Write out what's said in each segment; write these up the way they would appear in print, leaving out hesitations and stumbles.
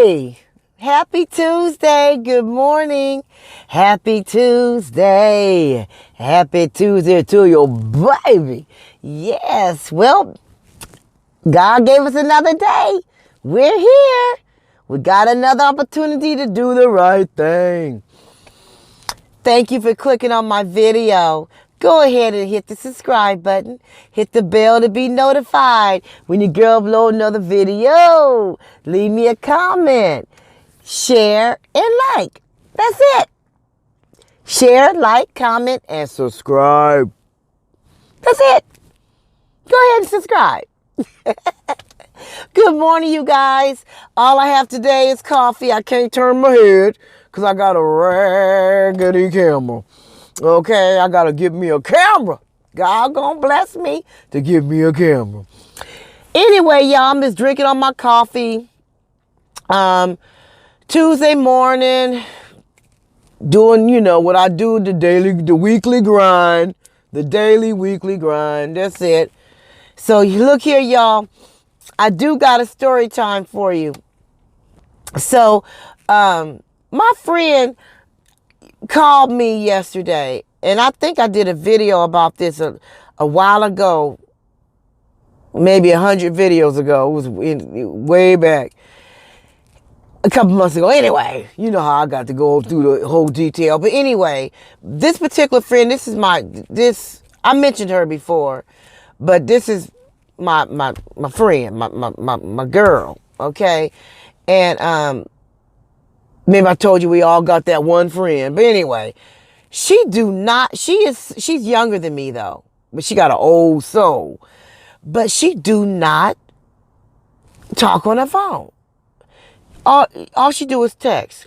Hey, happy Tuesday. Good morning. Happy Tuesday. Happy Tuesday to your baby. Yes, well, God gave us another day. We're here. We got another opportunity to do the right thing. Thank you for clicking on my video. Go ahead and hit the subscribe button. Hit the bell to be notified when your girl upload another video. Leave me a comment. Share and like. That's it. Share, like, comment, and subscribe. That's it. Go ahead and subscribe. Good morning, you guys. All I have today is coffee. I can't turn my head because I got a raggedy camera. Okay, I got to get me a camera. God gonna bless me to give me a camera. Anyway, y'all, I'm just drinking on my coffee. Tuesday morning, doing, what I do, the weekly grind. The daily, weekly grind. That's it. So look here, y'all. I do got a story time for you. So, my friend called me yesterday, and I think I did a video about this a while ago, maybe 100 videos ago. It was way back, a couple months ago. Anyway, you know how I got to go through the whole detail. But anyway, this particular friend, I mentioned her before, but this is my friend, my girl, okay? And maybe I told you we all got that one friend. But anyway, she's younger than me though. But she got an old soul. But she do not talk on her phone. All she do is text.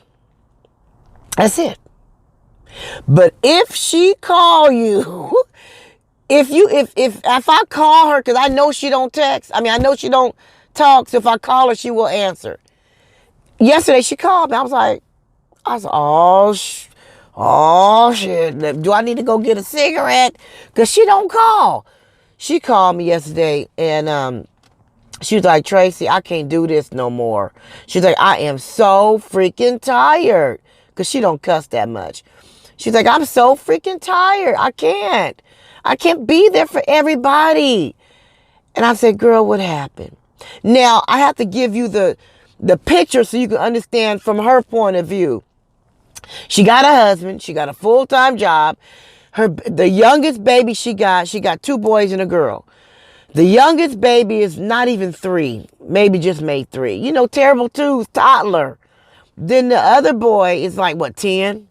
That's it. But if she call you, if I call her, because I know she don't text. I know she don't talk. So if I call her, she will answer. Yesterday she called me. I was like, oh shit. Do I need to go get a cigarette? Because she don't call. She called me yesterday and she was like, Tracy, I can't do this no more. She's like, I am so freaking tired. Because she don't cuss that much. She's like, I'm so freaking tired. I can't be there for everybody. And I said, girl, what happened? Now, I have to give you the picture so you can understand from her point of view. She got a husband. She got a full-time job. The youngest baby she got two boys and a girl. The youngest baby is not even 3, maybe just made 3. Terrible twos, toddler. Then the other boy is like, 10?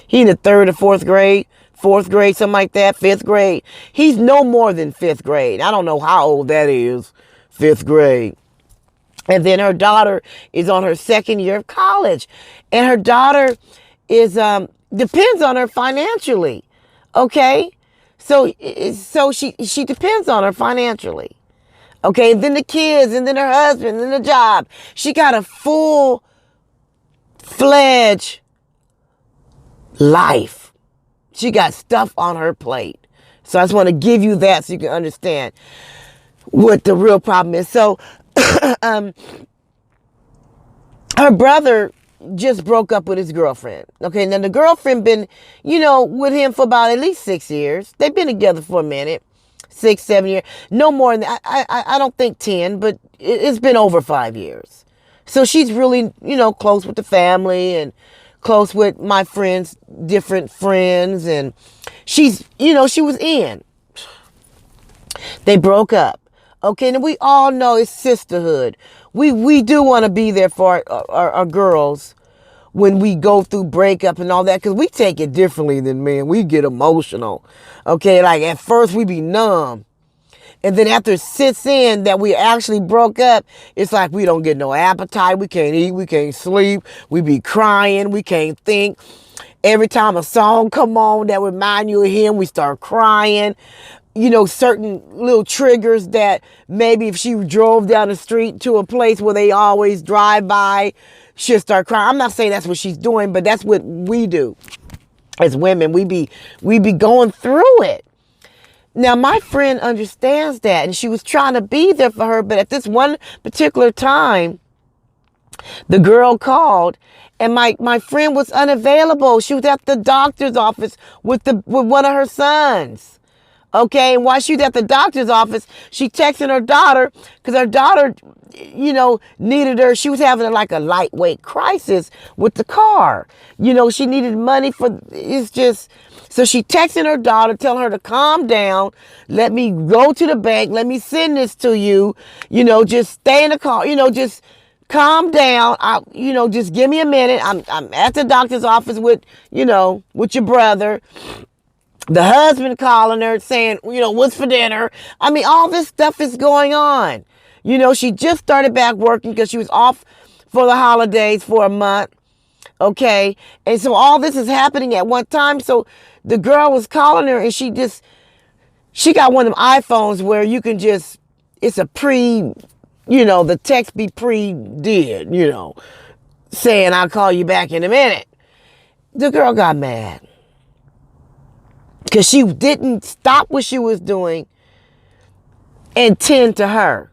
He in the 3rd or 4th grade, 4th grade, something like that, 5th grade. He's no more than 5th grade. I don't know how old that is, 5th grade. And then her daughter is on her 2nd year of college. And her daughter is depends on her financially. Okay? So she depends on her financially. Okay? And then the kids, and then her husband, and the job. She got a full-fledged life. She got stuff on her plate. So I just want to give you that so you can understand what the real problem is. So her brother just broke up with his girlfriend. Okay, now the girlfriend been, with him for about at least 6 years. They've been together for a minute. 6, 7 years. No more than, I don't think 10, but it's been over 5 years. So she's really, close with the family and close with my friends, different friends. And she's, she was in. They broke up. Okay, and we all know it's sisterhood. We do want to be there for our girls when we go through breakup and all that, because we take it differently than men. We get emotional. Okay, like at first we be numb. And then after it sits in that we actually broke up, it's like we don't get no appetite. We can't eat. We can't sleep. We be crying. We can't think. Every time a song come on that remind you of him, we start crying. Certain little triggers that maybe if she drove down the street to a place where they always drive by, she'll start crying. I'm not saying that's what she's doing, but that's what we do as women. We be going through it. Now, my friend understands that, and she was trying to be there for her, but at this one particular time, The girl called, and my friend was unavailable. She was at the doctor's office with one of her sons. Okay, and while she was at the doctor's office, she texted her daughter because her daughter, needed her. She was having like a lightweight crisis with the car. She needed money so she texted her daughter, telling her to calm down. Let me go to the bank. Let me send this to you. Just stay in the car. Just calm down. Just give me a minute. I'm at the doctor's office with your brother. The husband calling her saying, what's for dinner? I mean, all this stuff is going on. She just started back working because she was off for the holidays for a month. Okay. And so all this is happening at one time. So the girl was calling her, and she got one of them iPhones where you can it's a the text be pre-did, saying I'll call you back in a minute. The girl got mad because she didn't stop what she was doing and tend to her.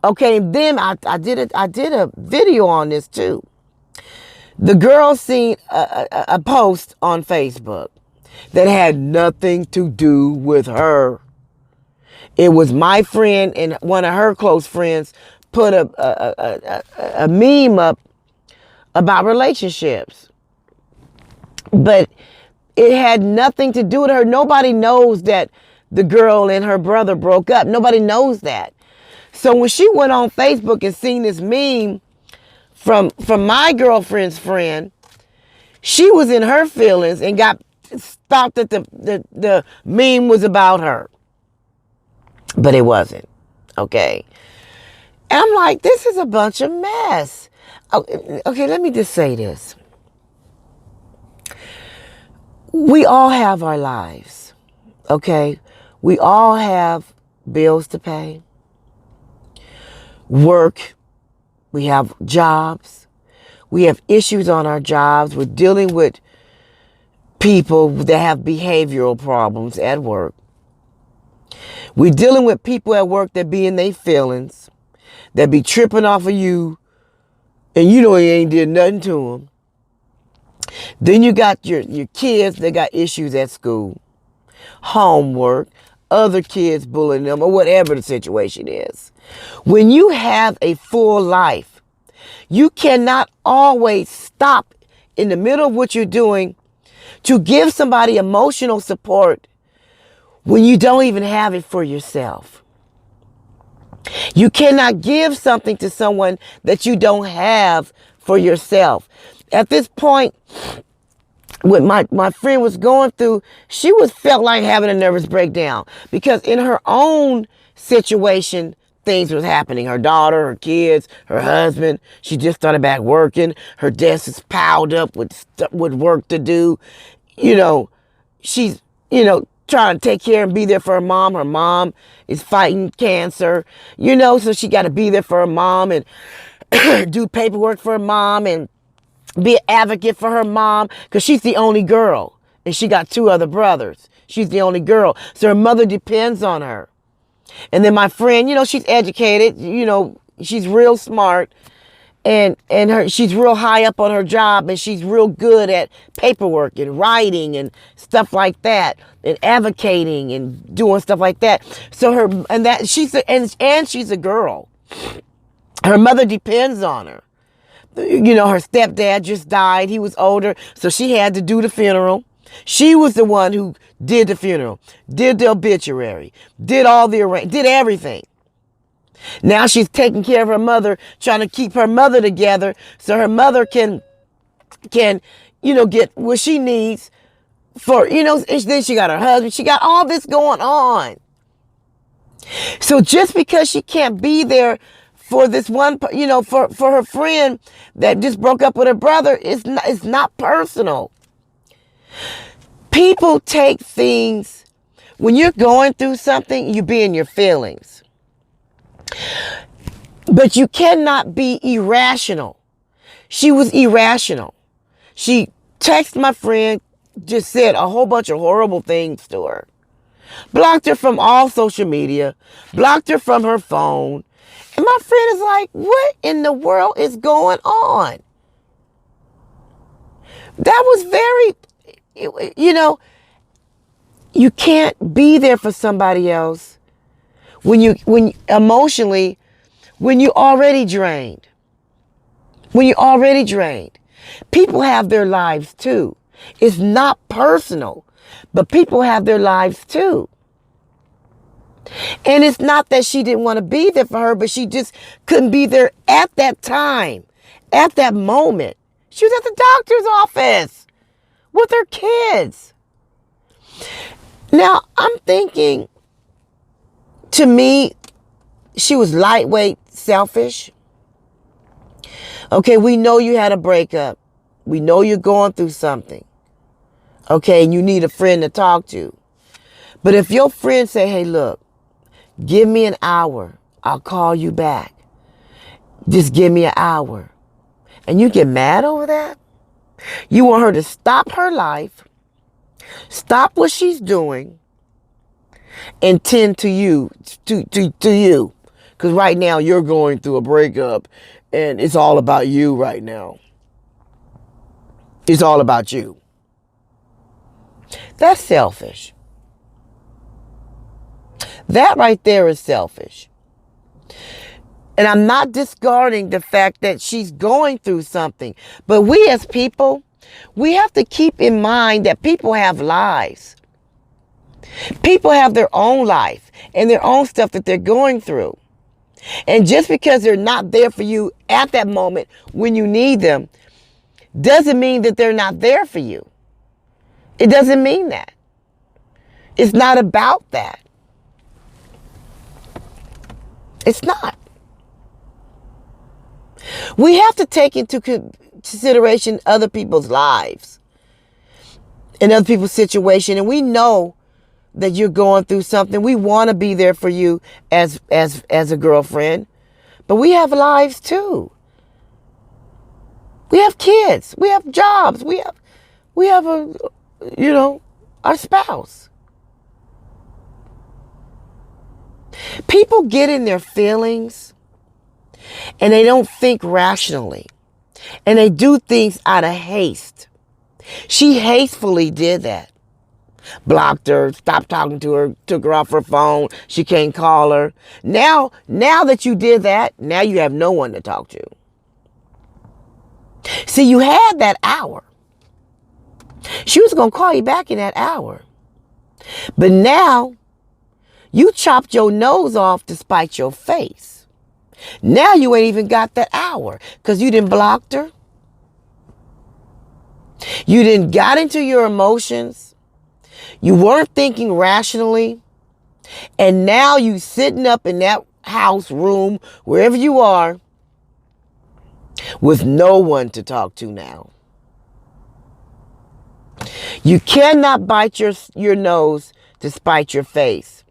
Okay, then I did a video on this too. The girl seen a post on Facebook that had nothing to do with her. It was my friend and one of her close friends put a meme up about relationships. But it had nothing to do with her. Nobody knows that the girl and her brother broke up. Nobody knows that. So when she went on Facebook and seen this meme from my girlfriend's friend, she was in her feelings and got stopped that the meme was about her. But it wasn't. Okay. And I'm like, this is a bunch of mess. Okay, let me just say this. We all have our lives, okay? We all have bills to pay, work, we have jobs, we have issues on our jobs, we're dealing with people that have behavioral problems at work. We're dealing with people at work that be in their feelings, that be tripping off of you, and you ain't did nothing to them. Then you got your kids that got issues at school, homework, other kids bullying them, or whatever the situation is. When you have a full life, you cannot always stop in the middle of what you're doing to give somebody emotional support when you don't even have it for yourself. You cannot give something to someone that you don't have for yourself. At this point, what my friend was going through, she felt like having a nervous breakdown because in her own situation, things was happening. Her daughter, her kids, her husband. She just started back working. Her desk is piled up with work to do. She's trying to take care and be there for her mom. Her mom is fighting cancer. So she got to be there for her mom and do paperwork for her mom and be an advocate for her mom because she's the only girl and she got 2 other brothers. She's the only girl. So her mother depends on her. And then my friend, she's educated, she's real smart and she's real high up on her job and she's real good at paperwork and writing and stuff like that and advocating and doing stuff like that. So she's a girl. Her mother depends on her. Her stepdad just died. He was older, so she had to do the funeral. She was the one who did the funeral, did the obituary, did everything. Now she's taking care of her mother, trying to keep her mother together so her mother can get what she needs for, and then she got her husband. She got all this going on. So just because she can't be there for this one, for her friend that just broke up with her brother, it's not personal. People take things, when you're going through something, you be in your feelings. But you cannot be irrational. She was irrational. She texted my friend, just said a whole bunch of horrible things to her. Blocked her from all social media, blocked her from her phone. And my friend is like, what in the world is going on? That was very, you can't be there for somebody else when emotionally, when you're already drained. When you're already drained. People have their lives too. It's not personal, but people have their lives too. And it's not that she didn't want to be there for her, but she just couldn't be there at that time, at that moment. She was at the doctor's office with her kids. Now, I'm thinking, to me, she was lightweight, selfish. Okay, we know you had a breakup. We know you're going through something. Okay, and you need a friend to talk to. But if your friend say, hey, look, give me an hour. I'll call you back. Just give me an hour. And you get mad over that? You want her to stop her life, stop what she's doing, and tend to you, to you. Because right now you're going through a breakup and it's all about you right now. It's all about you. That's selfish. That right there is selfish. And I'm not discarding the fact that she's going through something. But we as people, we have to keep in mind that people have lives. People have their own life and their own stuff that they're going through. And just because they're not there for you at that moment when you need them, doesn't mean that they're not there for you. It doesn't mean that. It's not about that. It's not. We have to take into consideration other people's lives and other people's situation. And we know that you're going through something. We want to be there for you as a girlfriend. But we have lives too. We have kids. We have jobs. We have our spouse. People get in their feelings and they don't think rationally. And they do things out of haste. She hastily did that. Blocked her, stopped talking to her, took her off her phone. She can't call her. Now that you did that, now you have no one to talk to. See, you had that hour. She was going to call you back in that hour. But now, you chopped your nose off to spite your face. Now you ain't even got that hour because you didn't block her. You didn't got into your emotions. You weren't thinking rationally. And now you sitting up in that house, room, wherever you are, with no one to talk to now. You cannot bite your nose to spite your face.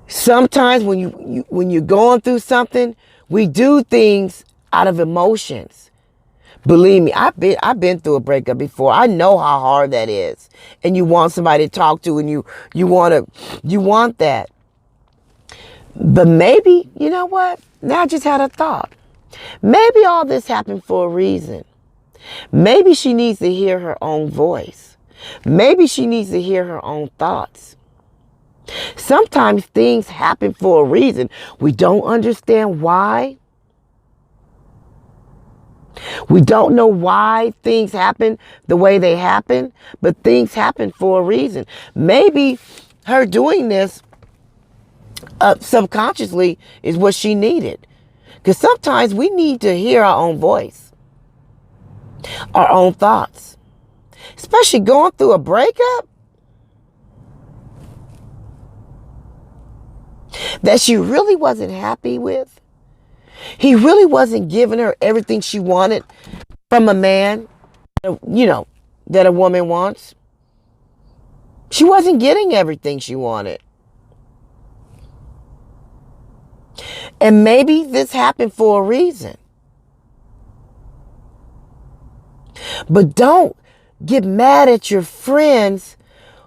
Sometimes when you're going through something, we do things out of emotions. Believe me, I've been through a breakup before. I know how hard that is. And you want somebody to talk to and you want that. But maybe, you know what? Now I just had a thought. Maybe all this happened for a reason. Maybe she needs to hear her own voice. Maybe she needs to hear her own thoughts. Sometimes things happen for a reason. We don't understand why. We don't know why things happen the way they happen, but things happen for a reason. Maybe her doing this subconsciously is what she needed. Because sometimes we need to hear our own voice, our own thoughts, especially going through a breakup that she really wasn't happy with. He really wasn't giving her everything she wanted from a man, that a woman wants. She wasn't getting everything she wanted. And maybe this happened for a reason. But don't get mad at your friends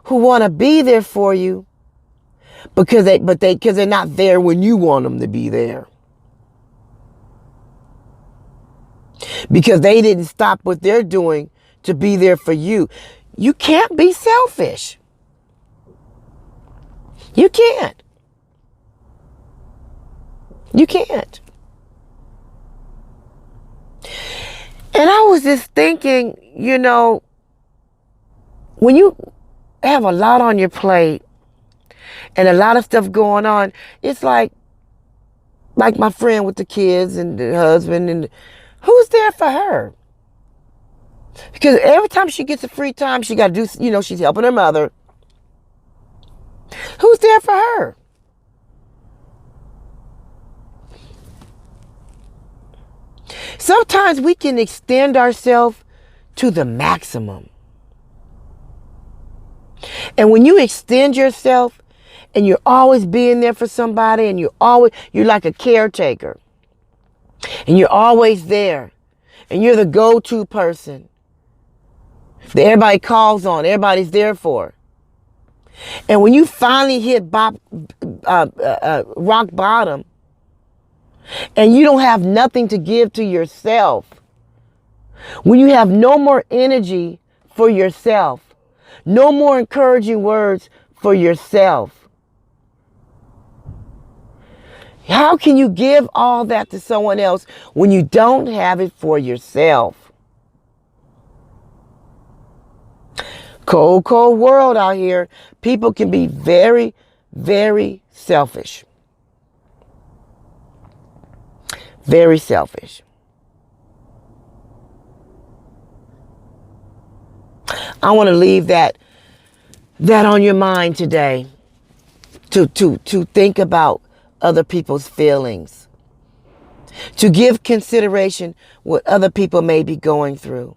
who want to be there for you because they're not there when you want them to be there. Because they didn't stop what they're doing to be there for you. You can't be selfish. You can't. You can't. And I was just thinking, you know, when you have a lot on your plate and a lot of stuff going on, it's like my friend with the kids and the husband, and who's there for her? Because every time she gets a free time, she got to do, you know, she's helping her mother. Who's there for her? Sometimes we can extend ourselves to the maximum. And when you extend yourself and you're always being there for somebody, and you're like a caretaker, and you're always there, and you're the go-to person that everybody calls on, everybody's there for. And when you finally hit rock bottom, and you don't have nothing to give to yourself, when you have no more energy for yourself, no more encouraging words for yourself, how can you give all that to someone else when you don't have it for yourself? Cold, cold world out here. People can be very, very selfish. Very selfish. I want to leave that on your mind today. To think about other people's feelings. To give consideration what other people may be going through.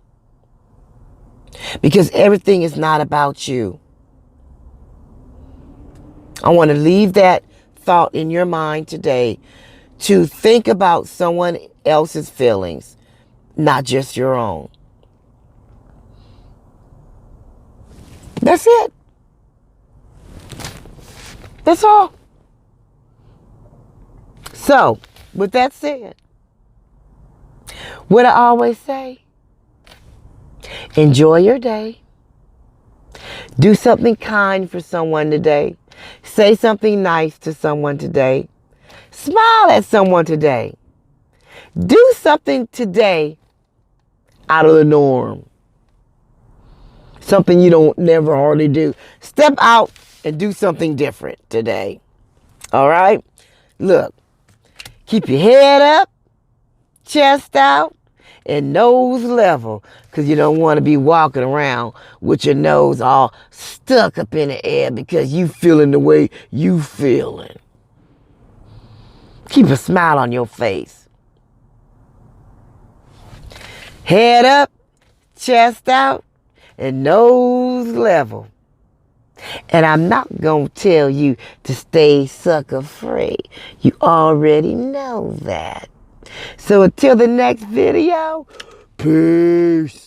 Because everything is not about you. I want to leave that thought in your mind today, to think about someone else's feelings, not just your own. That's it. That's all. So, with that said, what I always say, enjoy your day. Do something kind for someone today. Say something nice to someone today. Smile at someone today. Do something today out of the norm. Something you don't never hardly do. Step out and do something different today. All right? Look, keep your head up, chest out, and nose level, because you don't want to be walking around with your nose all stuck up in the air because you feeling the way you feeling. Keep a smile on your face. Head up, chest out, and nose level. And I'm not going to tell you to stay sucker free. You already know that. So until the next video, peace.